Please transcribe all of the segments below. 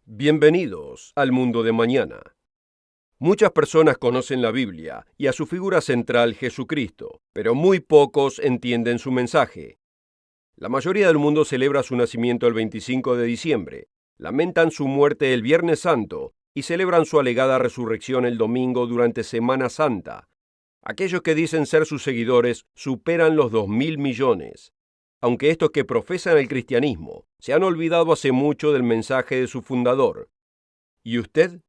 Bienvenidos al mundo de mañana. Muchas personas conocen la Biblia y a su figura central Jesucristo, pero muy pocos entienden su mensaje. La mayoría del mundo celebra su nacimiento el 25 de diciembre, lamentan su muerte el Viernes Santo y celebran su alegada resurrección el domingo durante Semana Santa. Aquellos que dicen ser sus seguidores superan los 2.000 millones. Aunque estos que profesan el cristianismo se han olvidado hace mucho del mensaje de su fundador. ¿Y usted?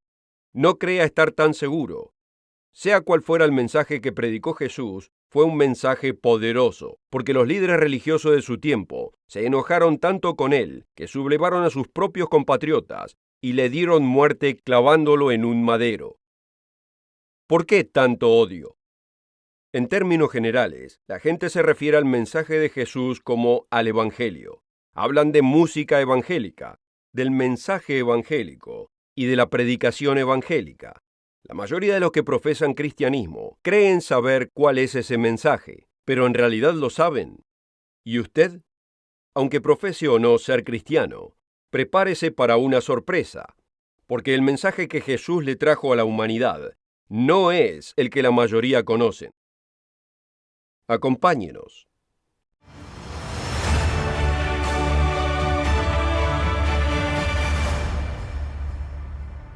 No crea estar tan seguro. Sea cual fuera el mensaje que predicó Jesús, fue un mensaje poderoso, porque los líderes religiosos de su tiempo se enojaron tanto con él que sublevaron a sus propios compatriotas y le dieron muerte clavándolo en un madero. ¿Por qué tanto odio? En términos generales, la gente se refiere al mensaje de Jesús como al Evangelio. Hablan de música evangélica, del mensaje evangélico y de la predicación evangélica. La mayoría de los que profesan cristianismo creen saber cuál es ese mensaje, pero en realidad lo saben. ¿Y usted? Aunque profese o no ser cristiano, prepárese para una sorpresa, porque el mensaje que Jesús le trajo a la humanidad no es el que la mayoría conocen. Acompáñenos.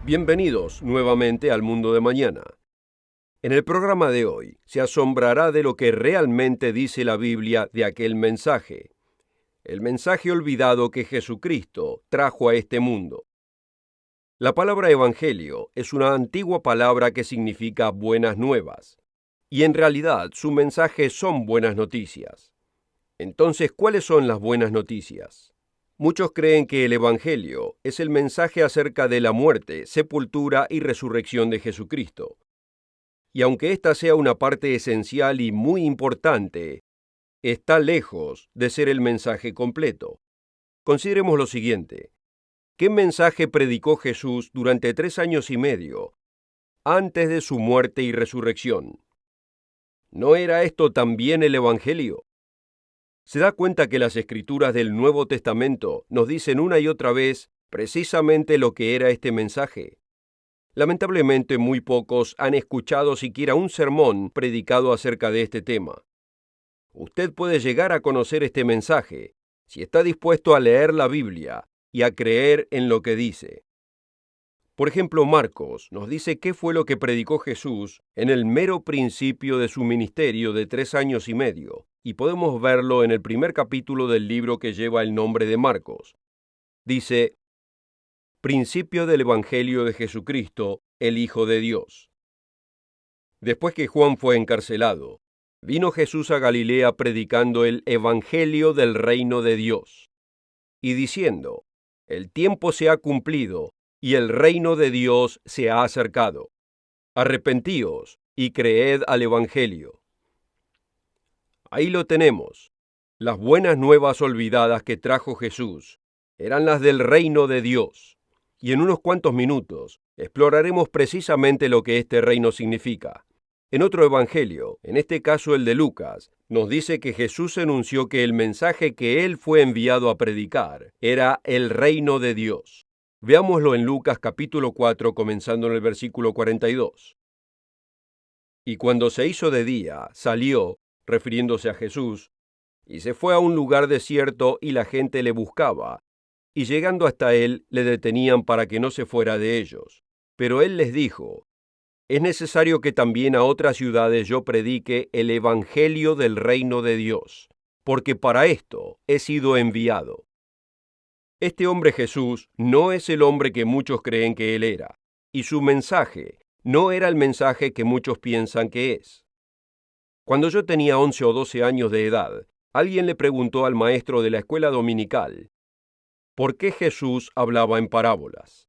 Bienvenidos nuevamente al mundo de mañana. En el programa de hoy se asombrará de lo que realmente dice la Biblia de aquel mensaje, el mensaje olvidado que Jesucristo trajo a este mundo. La palabra evangelio es una antigua palabra que significa buenas nuevas, y en realidad su mensaje son buenas noticias. Entonces, ¿cuáles son las buenas noticias? Muchos creen que el Evangelio es el mensaje acerca de la muerte, sepultura y resurrección de Jesucristo. Y aunque esta sea una parte esencial y muy importante, está lejos de ser el mensaje completo. Consideremos lo siguiente. ¿Qué mensaje predicó Jesús durante 3 años y medio antes de su muerte y resurrección? ¿No era esto también el Evangelio? ¿Se da cuenta que las Escrituras del Nuevo Testamento nos dicen una y otra vez precisamente lo que era este mensaje? Lamentablemente muy pocos han escuchado siquiera un sermón predicado acerca de este tema. Usted puede llegar a conocer este mensaje si está dispuesto a leer la Biblia y a creer en lo que dice. Por ejemplo, Marcos nos dice qué fue lo que predicó Jesús en el mero principio de su ministerio de 3 años y medio, y podemos verlo en el primer capítulo del libro que lleva el nombre de Marcos. Dice, Principio del Evangelio de Jesucristo, el Hijo de Dios. Después que Juan fue encarcelado, vino Jesús a Galilea predicando el Evangelio del reino de Dios, y diciendo, el tiempo se ha cumplido, y el reino de Dios se ha acercado. Arrepentíos y creed al Evangelio. Ahí lo tenemos. Las buenas nuevas olvidadas que trajo Jesús eran las del reino de Dios. Y en unos cuantos minutos exploraremos precisamente lo que este reino significa. En otro evangelio, en este caso el de Lucas, nos dice que Jesús anunció que el mensaje que él fue enviado a predicar era el reino de Dios. Veámoslo en Lucas capítulo 4, comenzando en el versículo 42. Y cuando se hizo de día, salió, refiriéndose a Jesús, y se fue a un lugar desierto y la gente le buscaba, y llegando hasta él le detenían para que no se fuera de ellos. Pero él les dijo, es necesario que también a otras ciudades yo predique el evangelio del reino de Dios, porque para esto he sido enviado. Este hombre Jesús no es el hombre que muchos creen que él era, y su mensaje no era el mensaje que muchos piensan que es. Cuando yo tenía 11 o 12 años de edad, alguien le preguntó al maestro de la escuela dominical, ¿por qué Jesús hablaba en parábolas?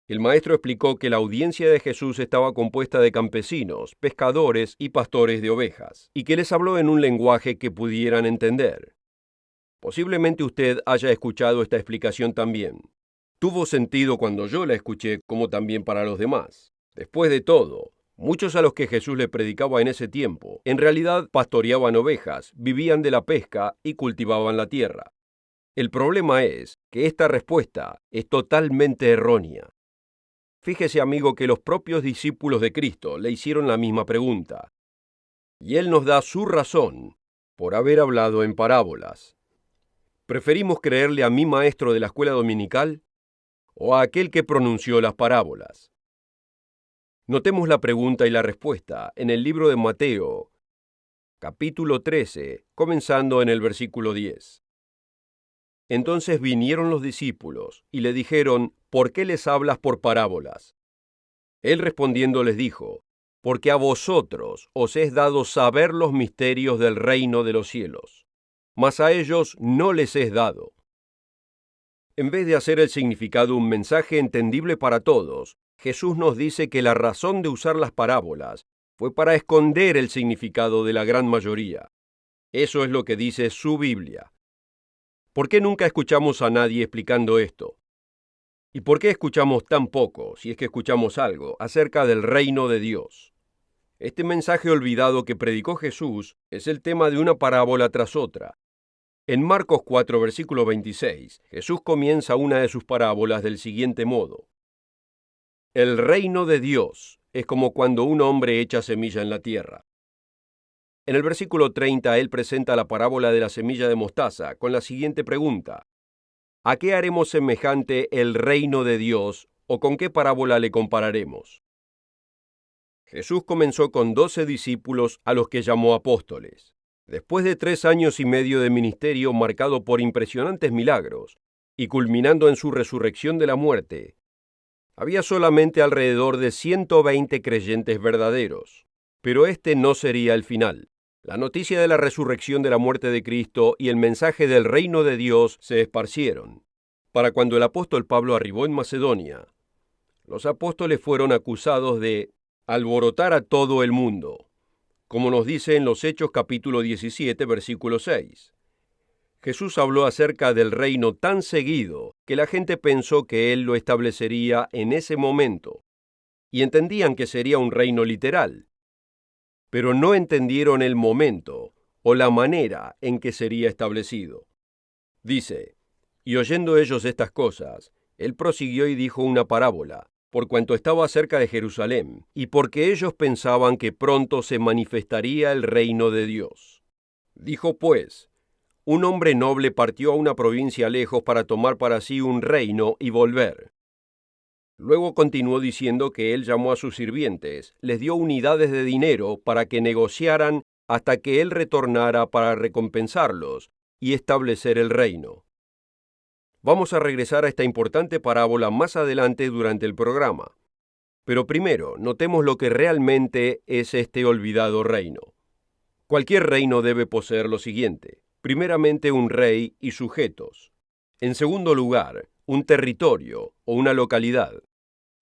El maestro explicó que la audiencia de Jesús estaba compuesta de campesinos, pescadores y pastores de ovejas, y que les habló en un lenguaje que pudieran entender. Posiblemente usted haya escuchado esta explicación también. Tuvo sentido cuando yo la escuché, como también para los demás. Después de todo, muchos a los que Jesús le predicaba en ese tiempo, en realidad pastoreaban ovejas, vivían de la pesca y cultivaban la tierra. El problema es que esta respuesta es totalmente errónea. Fíjese, amigo, que los propios discípulos de Cristo le hicieron la misma pregunta, y Él nos da su razón por haber hablado en parábolas. ¿Preferimos creerle a mi maestro de la escuela dominical o a aquel que pronunció las parábolas? Notemos la pregunta y la respuesta en el libro de Mateo, capítulo 13, comenzando en el versículo 10. Entonces vinieron los discípulos y le dijeron, ¿por qué les hablas por parábolas? Él respondiendo les dijo, porque a vosotros os es dado saber los misterios del reino de los cielos, mas a ellos no les es dado. En vez de hacer el significado un mensaje entendible para todos, Jesús nos dice que la razón de usar las parábolas fue para esconder el significado de la gran mayoría. Eso es lo que dice su Biblia. ¿Por qué nunca escuchamos a nadie explicando esto? ¿Y por qué escuchamos tan poco, si es que escuchamos algo, acerca del reino de Dios? Este mensaje olvidado que predicó Jesús es el tema de una parábola tras otra. En Marcos 4, versículo 26, Jesús comienza una de sus parábolas del siguiente modo. El reino de Dios es como cuando un hombre echa semilla en la tierra. En el versículo 30, él presenta la parábola de la semilla de mostaza con la siguiente pregunta. ¿A qué haremos semejante el reino de Dios o con qué parábola le compararemos? Jesús comenzó con 12 discípulos a los que llamó apóstoles. Después de 3 años y medio de ministerio marcado por impresionantes milagros y culminando en su resurrección de la muerte, había solamente alrededor de 120 creyentes verdaderos. Pero este no sería el final. La noticia de la resurrección de la muerte de Cristo y el mensaje del reino de Dios se esparcieron. Para cuando el apóstol Pablo arribó en Macedonia, los apóstoles fueron acusados de alborotar a todo el mundo, como nos dice en los Hechos capítulo 17, versículo 6. Jesús habló acerca del reino tan seguido que la gente pensó que Él lo establecería en ese momento, y entendían que sería un reino literal, pero no entendieron el momento o la manera en que sería establecido. Dice, y oyendo ellos estas cosas, Él prosiguió y dijo una parábola, por cuanto estaba cerca de Jerusalén, y porque ellos pensaban que pronto se manifestaría el reino de Dios. Dijo pues, un hombre noble partió a una provincia lejos para tomar para sí un reino y volver. Luego continuó diciendo que él llamó a sus sirvientes, les dio unidades de dinero para que negociaran hasta que él retornara para recompensarlos y establecer el reino. Vamos a regresar a esta importante parábola más adelante durante el programa. Pero primero, notemos lo que realmente es este olvidado reino. Cualquier reino debe poseer lo siguiente. Primeramente, un rey y sujetos. En segundo lugar, un territorio o una localidad.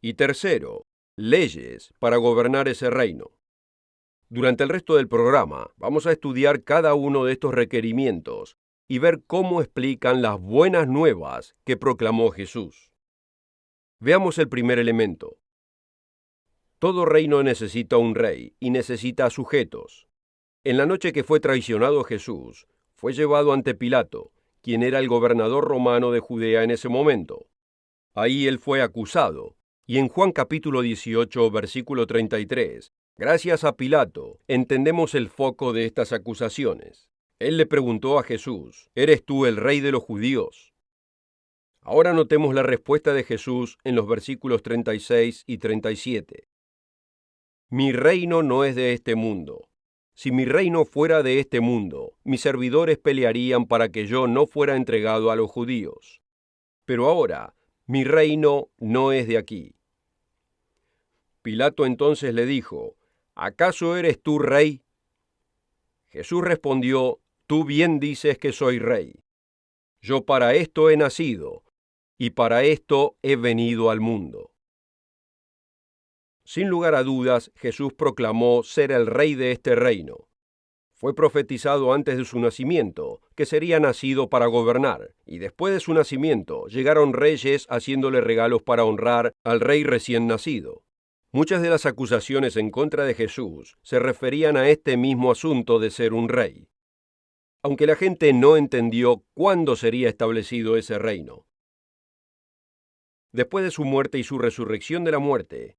Y tercero, leyes para gobernar ese reino. Durante el resto del programa, vamos a estudiar cada uno de estos requerimientos y ver cómo explican las buenas nuevas que proclamó Jesús. Veamos el primer elemento. Todo reino necesita un rey y necesita sujetos. En la noche que fue traicionado Jesús, fue llevado ante Pilato, quien era el gobernador romano de Judea en ese momento. Ahí él fue acusado, y en Juan capítulo 18, versículo 33, gracias a Pilato, entendemos el foco de estas acusaciones. Él le preguntó a Jesús, ¿eres tú el rey de los judíos? Ahora notemos la respuesta de Jesús en los versículos 36 y 37. Mi reino no es de este mundo. Si mi reino fuera de este mundo, mis servidores pelearían para que yo no fuera entregado a los judíos. Pero ahora, mi reino no es de aquí. Pilato entonces le dijo, ¿acaso eres tú rey? Jesús respondió, tú bien dices que soy rey. Yo para esto he nacido, y para esto he venido al mundo. Sin lugar a dudas, Jesús proclamó ser el rey de este reino. Fue profetizado antes de su nacimiento, que sería nacido para gobernar, y después de su nacimiento llegaron reyes haciéndole regalos para honrar al rey recién nacido. Muchas de las acusaciones en contra de Jesús se referían a este mismo asunto de ser un rey. aunque la gente no entendió cuándo sería establecido ese reino. Después de su muerte y su resurrección de la muerte,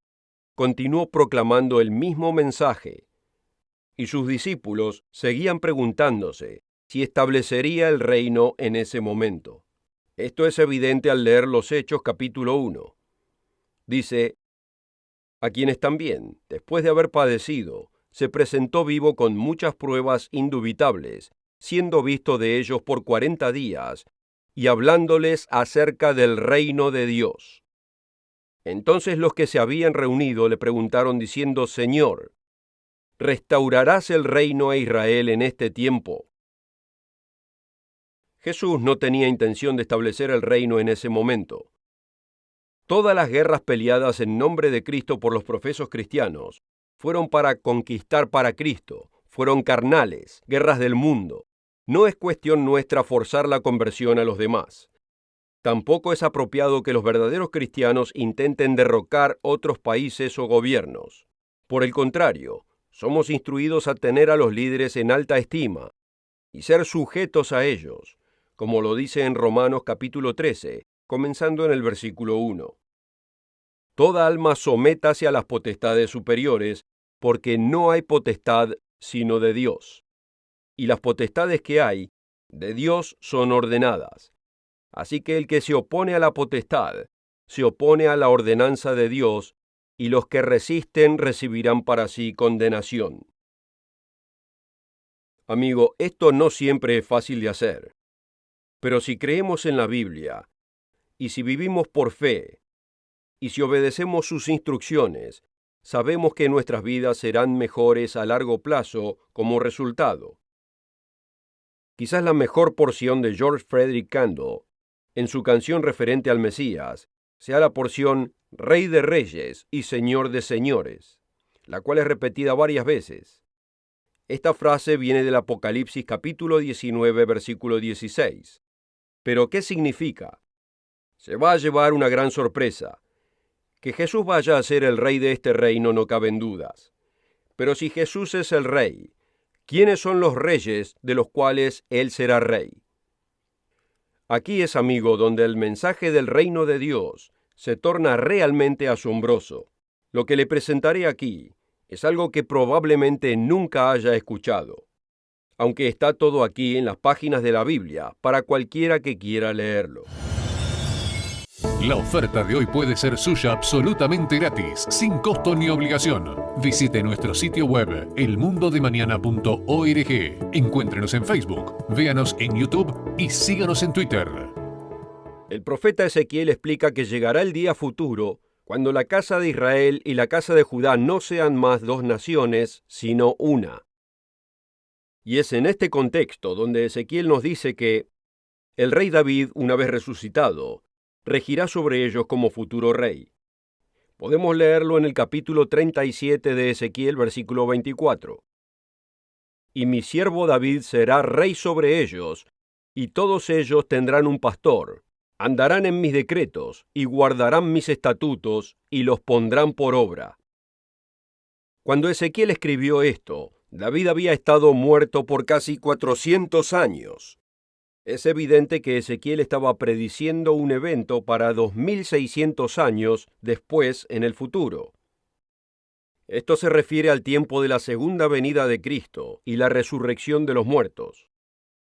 continuó proclamando el mismo mensaje, y sus discípulos seguían preguntándose si establecería el reino en ese momento. Esto es evidente al leer los Hechos capítulo 1. Dice, a quienes también, después de haber padecido, se presentó vivo con muchas pruebas indubitables, siendo visto de ellos por 40 días, y hablándoles acerca del reino de Dios. Entonces los que se habían reunido le preguntaron diciendo, Señor, ¿restaurarás el reino a Israel en este tiempo? Jesús no tenía intención de establecer el reino en ese momento. Todas las guerras peleadas en nombre de Cristo por los profesos cristianos fueron para conquistar para Cristo, fueron carnales, guerras del mundo. No es cuestión nuestra forzar la conversión a los demás. Tampoco es apropiado que los verdaderos cristianos intenten derrocar otros países o gobiernos. Por el contrario, somos instruidos a tener a los líderes en alta estima y ser sujetos a ellos, como lo dice en Romanos capítulo 13, comenzando en el versículo 1. Toda alma sométase a las potestades superiores, porque no hay potestad sino de Dios. Y las potestades que hay, de Dios son ordenadas. Así que el que se opone a la potestad, se opone a la ordenanza de Dios, y los que resisten recibirán para sí condenación. Amigo, esto no siempre es fácil de hacer. Pero si creemos en la Biblia, y si vivimos por fe, y si obedecemos sus instrucciones, sabemos que nuestras vidas serán mejores a largo plazo como resultado. Quizás la mejor porción de George Frederick Handel, en su canción referente al Mesías, sea la porción Rey de Reyes y Señor de Señores, la cual es repetida varias veces. Esta frase viene del Apocalipsis capítulo 19, versículo 16. ¿Pero qué significa? Se va a llevar una gran sorpresa. Que Jesús vaya a ser el rey de este reino no cabe en dudas. Pero si Jesús es el rey, ¿quiénes son los reyes de los cuales Él será rey? Aquí es, amigo, donde el mensaje del reino de Dios se torna realmente asombroso. Lo que le presentaré aquí es algo que probablemente nunca haya escuchado, aunque está todo aquí en las páginas de la Biblia para cualquiera que quiera leerlo. La oferta de hoy puede ser suya absolutamente gratis, sin costo ni obligación. Visite nuestro sitio web, elmundodemañana.org. Encuéntrenos en Facebook, véanos en YouTube y síganos en Twitter. El profeta Ezequiel explica que llegará el día futuro cuando la casa de Israel y la casa de Judá no sean más dos naciones, sino una. Y es en este contexto donde Ezequiel nos dice que el rey David, una vez resucitado, regirá sobre ellos como futuro rey. Podemos leerlo en el capítulo 37 de Ezequiel, versículo 24. Y mi siervo David será rey sobre ellos, y todos ellos tendrán un pastor, andarán en mis decretos, y guardarán mis estatutos, y los pondrán por obra. Cuando Ezequiel escribió esto, David había estado muerto por casi 400 años. Es evidente que Ezequiel estaba prediciendo un evento para 2600 años después en el futuro. Esto se refiere al tiempo de la segunda venida de Cristo y la resurrección de los muertos.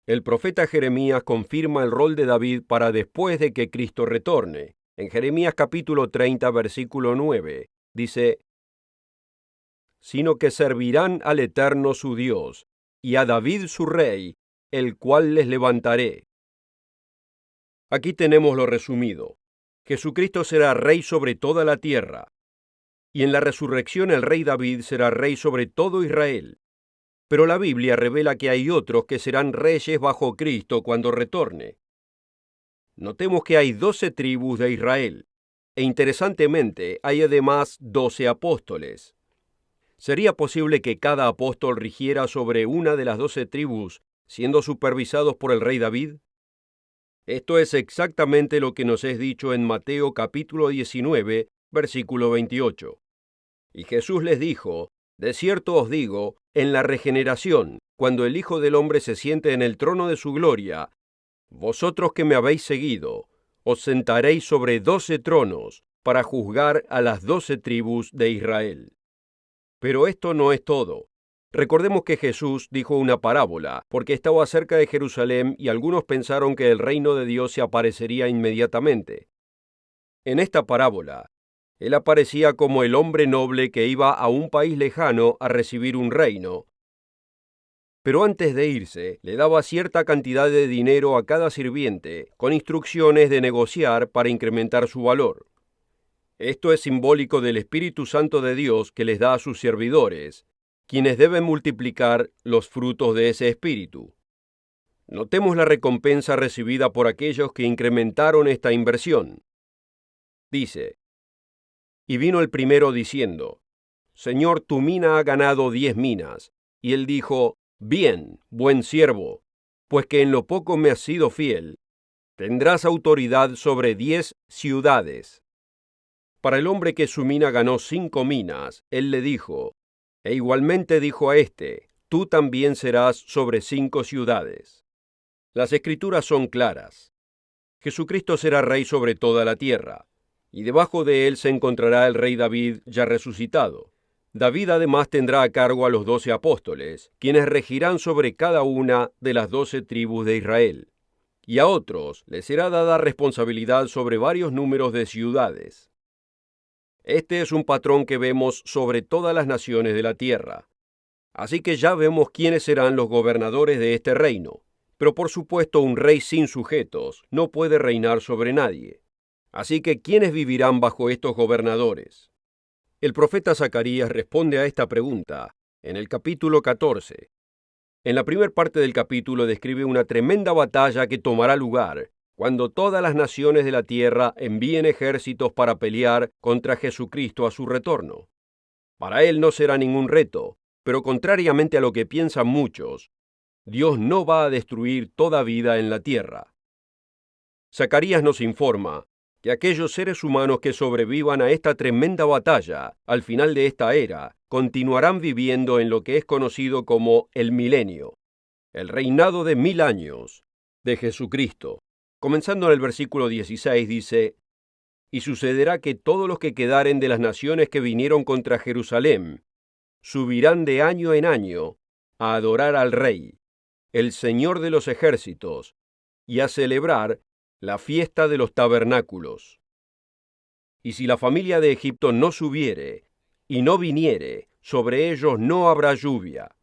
El profeta Jeremías confirma el rol de David para después de que Cristo retorne. En Jeremías capítulo 30, versículo 9, dice, sino que servirán al Eterno su Dios, y a David su rey, el cual les levantaré. Aquí tenemos lo resumido. Jesucristo será rey sobre toda la tierra, y en la resurrección el rey David será rey sobre todo Israel. Pero la Biblia revela que hay otros que serán reyes bajo Cristo cuando retorne. Notemos que hay 12 tribus de Israel, e interesantemente hay además 12 apóstoles. ¿Sería posible que cada apóstol rigiera sobre una de las 12 tribus, siendo supervisados por el rey David? Esto es exactamente lo que nos es dicho en Mateo capítulo 19, versículo 28. Y Jesús les dijo, de cierto os digo, en la regeneración, cuando el Hijo del Hombre se siente en el trono de su gloria, vosotros que me habéis seguido, os sentaréis sobre 12 tronos para juzgar a las 12 tribus de Israel. Pero esto no es todo. Recordemos que Jesús dijo una parábola, porque estaba cerca de Jerusalén y algunos pensaron que el reino de Dios se aparecería inmediatamente. En esta parábola, él aparecía como el hombre noble que iba a un país lejano a recibir un reino, pero antes de irse, le daba cierta cantidad de dinero a cada sirviente, con instrucciones de negociar para incrementar su valor. Esto es simbólico del Espíritu Santo de Dios que les da a sus servidores, quienes deben multiplicar los frutos de ese Espíritu. Notemos la recompensa recibida por aquellos que incrementaron esta inversión. Dice: y vino el primero diciendo: Señor, tu mina ha ganado 10 minas. Y él dijo: bien, buen siervo, pues que en lo poco me has sido fiel, tendrás autoridad sobre 10 ciudades. Para el hombre que su mina ganó 5 minas, él le dijo, e igualmente dijo a éste: tú también serás sobre 5 ciudades. Las Escrituras son claras. Jesucristo será rey sobre toda la tierra, y debajo de él se encontrará el rey David ya resucitado. David además tendrá a cargo a los 12 apóstoles, quienes regirán sobre cada una de las 12 tribus de Israel. Y a otros les será dada responsabilidad sobre varios números de ciudades. Este es un patrón que vemos sobre todas las naciones de la tierra. Así que ya vemos quiénes serán los gobernadores de este reino. Pero por supuesto un rey sin sujetos no puede reinar sobre nadie. Así que ¿quiénes vivirán bajo estos gobernadores? El profeta Zacarías responde a esta pregunta en el capítulo 14. En la primera parte del capítulo describe una tremenda batalla que tomará lugar cuando todas las naciones de la tierra envíen ejércitos para pelear contra Jesucristo a su retorno. Para él no será ningún reto, pero contrariamente a lo que piensan muchos, Dios no va a destruir toda vida en la tierra. Zacarías nos informa que aquellos seres humanos que sobrevivan a esta tremenda batalla, al final de esta era, continuarán viviendo en lo que es conocido como el milenio, el reinado de 1000 años de Jesucristo. Comenzando en el versículo 16 dice: y sucederá que todos los que quedaren de las naciones que vinieron contra Jerusalén subirán de año en año a adorar al Rey, el Señor de los ejércitos, y a celebrar la fiesta de los tabernáculos. Y si la familia de Egipto no subiere y no viniere, sobre ellos no habrá lluvia.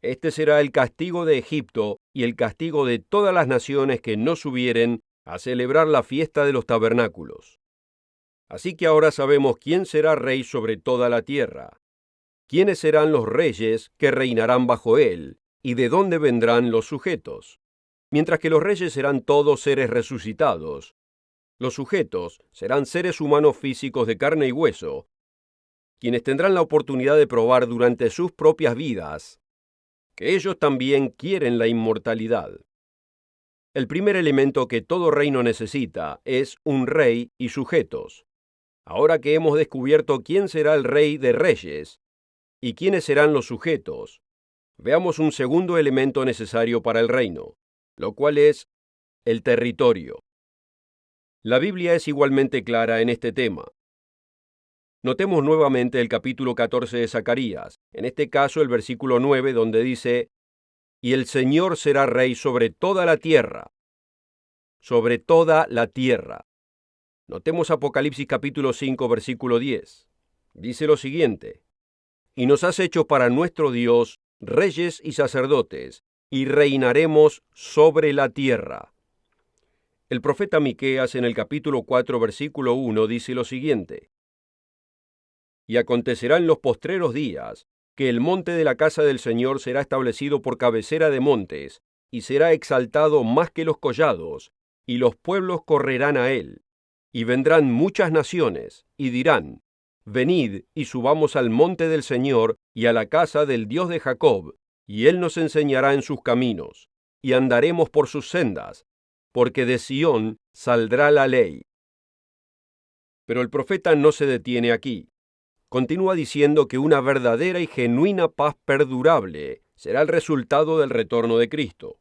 Este será el castigo de Egipto y el castigo de todas las naciones que no subieren a celebrar la fiesta de los tabernáculos. Así que ahora sabemos quién será rey sobre toda la tierra, quiénes serán los reyes que reinarán bajo él, y de dónde vendrán los sujetos. Mientras que los reyes serán todos seres resucitados, los sujetos serán seres humanos físicos de carne y hueso, quienes tendrán la oportunidad de probar durante sus propias vidas que ellos también quieren la inmortalidad. El primer elemento que todo reino necesita es un rey y sujetos. Ahora que hemos descubierto quién será el rey de reyes y quiénes serán los sujetos, veamos un segundo elemento necesario para el reino, lo cual es el territorio. La Biblia es igualmente clara en este tema. Notemos nuevamente el capítulo 14 de Zacarías, en este caso el versículo 9, donde dice: y el Señor será rey sobre toda la tierra. Sobre toda la tierra. Notemos Apocalipsis capítulo 5, versículo 10. Dice lo siguiente: y nos has hecho para nuestro Dios reyes y sacerdotes, y reinaremos sobre la tierra. El profeta Miqueas en el capítulo 4, versículo 1 dice lo siguiente: y acontecerá en los postreros días que el monte de la casa del Señor será establecido por cabecera de montes, y será exaltado más que los collados, y los pueblos correrán a él. Y vendrán muchas naciones, y dirán: venid y subamos al monte del Señor y a la casa del Dios de Jacob, y él nos enseñará en sus caminos, y andaremos por sus sendas, porque de Sión saldrá la ley. Pero el profeta no se detiene aquí. Continúa diciendo que una verdadera y genuina paz perdurable será el resultado del retorno de Cristo.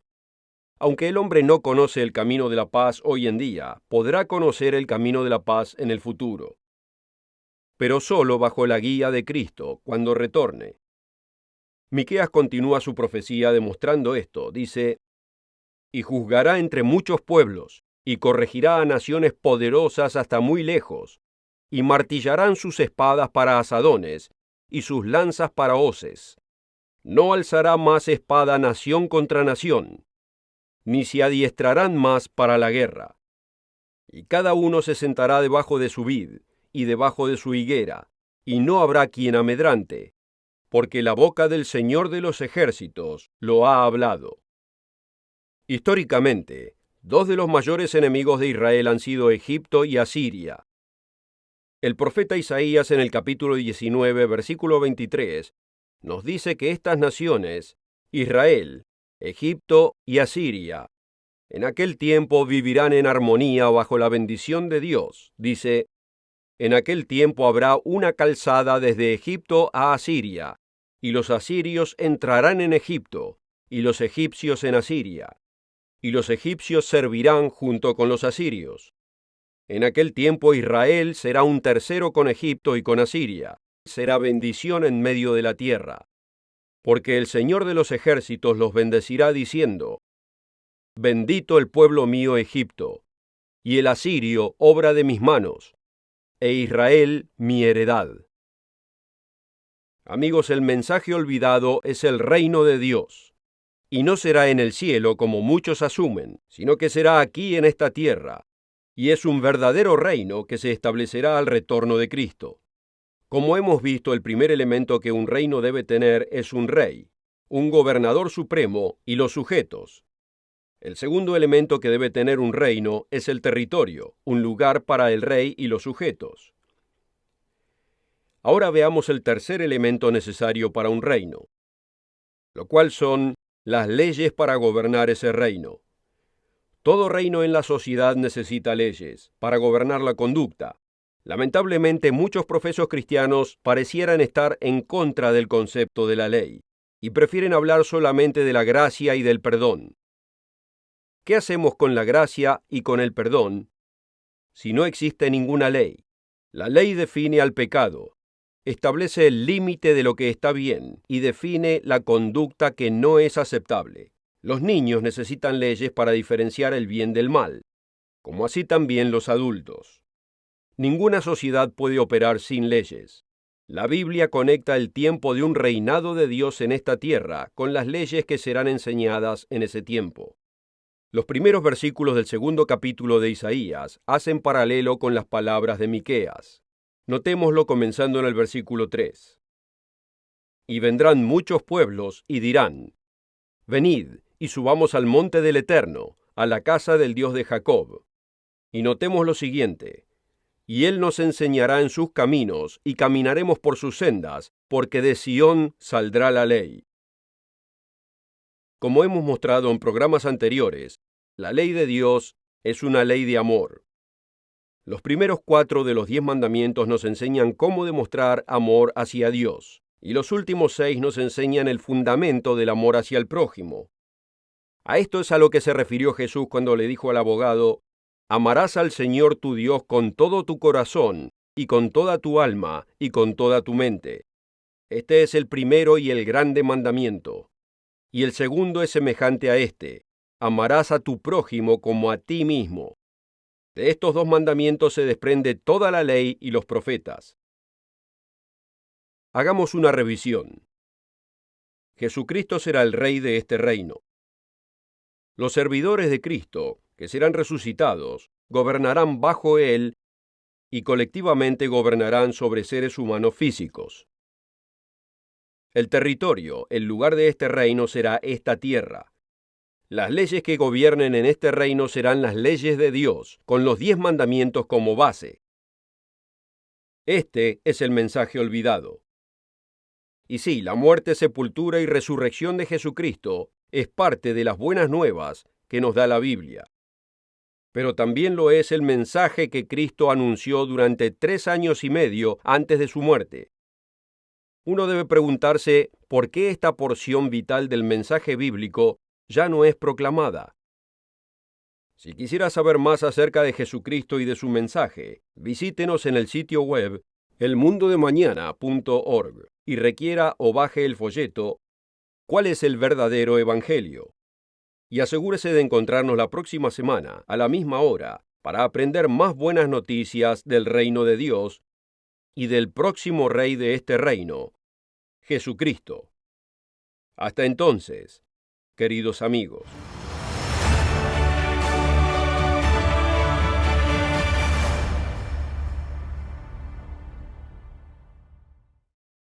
Aunque el hombre no conoce el camino de la paz hoy en día, podrá conocer el camino de la paz en el futuro, pero solo bajo la guía de Cristo cuando retorne. Miqueas continúa su profecía demostrando esto. Dice: «Y juzgará entre muchos pueblos, y corregirá a naciones poderosas hasta muy lejos, y martillarán sus espadas para asadones, y sus lanzas para hoces. No alzará más espada nación contra nación, ni se adiestrarán más para la guerra. Y cada uno se sentará debajo de su vid, y debajo de su higuera, y no habrá quien amedrante, porque la boca del Señor de los ejércitos lo ha hablado». Históricamente, dos de los mayores enemigos de Israel han sido Egipto y Asiria. El profeta Isaías en el capítulo 19, versículo 23, nos dice que estas naciones, Israel, Egipto y Asiria, en aquel tiempo vivirán en armonía bajo la bendición de Dios. Dice: «En aquel tiempo habrá una calzada desde Egipto a Asiria, y los asirios entrarán en Egipto, y los egipcios en Asiria, y los egipcios servirán junto con los asirios. En aquel tiempo Israel será un tercero con Egipto y con Asiria, será bendición en medio de la tierra. Porque el Señor de los ejércitos los bendecirá diciendo: bendito el pueblo mío Egipto, y el asirio obra de mis manos, e Israel mi heredad». Amigos, el mensaje olvidado es el reino de Dios. Y no será en el cielo como muchos asumen, sino que será aquí en esta tierra, y es un verdadero reino que se establecerá al retorno de Cristo. Como hemos visto, el primer elemento que un reino debe tener es un rey, un gobernador supremo y los sujetos. El segundo elemento que debe tener un reino es el territorio, un lugar para el rey y los sujetos. Ahora veamos el tercer elemento necesario para un reino, lo cual son las leyes para gobernar ese reino. Todo reino en la sociedad necesita leyes para gobernar la conducta. Lamentablemente, muchos profesos cristianos parecieran estar en contra del concepto de la ley y prefieren hablar solamente de la gracia y del perdón. ¿Qué hacemos con la gracia y con el perdón si no existe ninguna ley? La ley define al pecado, establece el límite de lo que está bien y define la conducta que no es aceptable. Los niños necesitan leyes para diferenciar el bien del mal, como así también los adultos. Ninguna sociedad puede operar sin leyes. La Biblia conecta el tiempo de un reinado de Dios en esta tierra con las leyes que serán enseñadas en ese tiempo. Los primeros versículos del segundo capítulo de Isaías hacen paralelo con las palabras de Miqueas. Notémoslo comenzando en el versículo 3. «Y vendrán muchos pueblos y dirán: venid y subamos al monte del Eterno, a la casa del Dios de Jacob». Y notemos lo siguiente: «Y él nos enseñará en sus caminos, y caminaremos por sus sendas, porque de Sión saldrá la ley». Como hemos mostrado en programas anteriores, la ley de Dios es una ley de amor. Los primeros 4 de los 10 mandamientos nos enseñan cómo demostrar amor hacia Dios, y los últimos 6 nos enseñan el fundamento del amor hacia el prójimo. A esto es a lo que se refirió Jesús cuando le dijo al abogado: «Amarás al Señor tu Dios con todo tu corazón, y con toda tu alma, y con toda tu mente. Este es el primero y el grande mandamiento. Y el segundo es semejante a este: amarás a tu prójimo como a ti mismo. De estos 2 mandamientos se desprende toda la ley y los profetas». Hagamos una revisión. Jesucristo será el Rey de este reino. Los servidores de Cristo, que serán resucitados, gobernarán bajo Él y colectivamente gobernarán sobre seres humanos físicos. El territorio, el lugar de este reino, será esta tierra. Las leyes que gobiernen en este reino serán las leyes de Dios, con los 10 mandamientos como base. Este es el mensaje olvidado. Y sí, la muerte, sepultura y resurrección de Jesucristo es parte de las buenas nuevas que nos da la Biblia. Pero también lo es el mensaje que Cristo anunció durante 3 años y medio antes de su muerte. uno debe preguntarse por qué esta porción vital del mensaje bíblico ya no es proclamada. Si quisiera saber más acerca de Jesucristo y de su mensaje, visítenos en el sitio web elmundodemañana.org y requiera o baje el folleto ¿Cuál es el verdadero evangelio? Y asegúrese de encontrarnos la próxima semana, a la misma hora, para aprender más buenas noticias del reino de Dios y del próximo rey de este reino, Jesucristo. Hasta entonces, queridos amigos.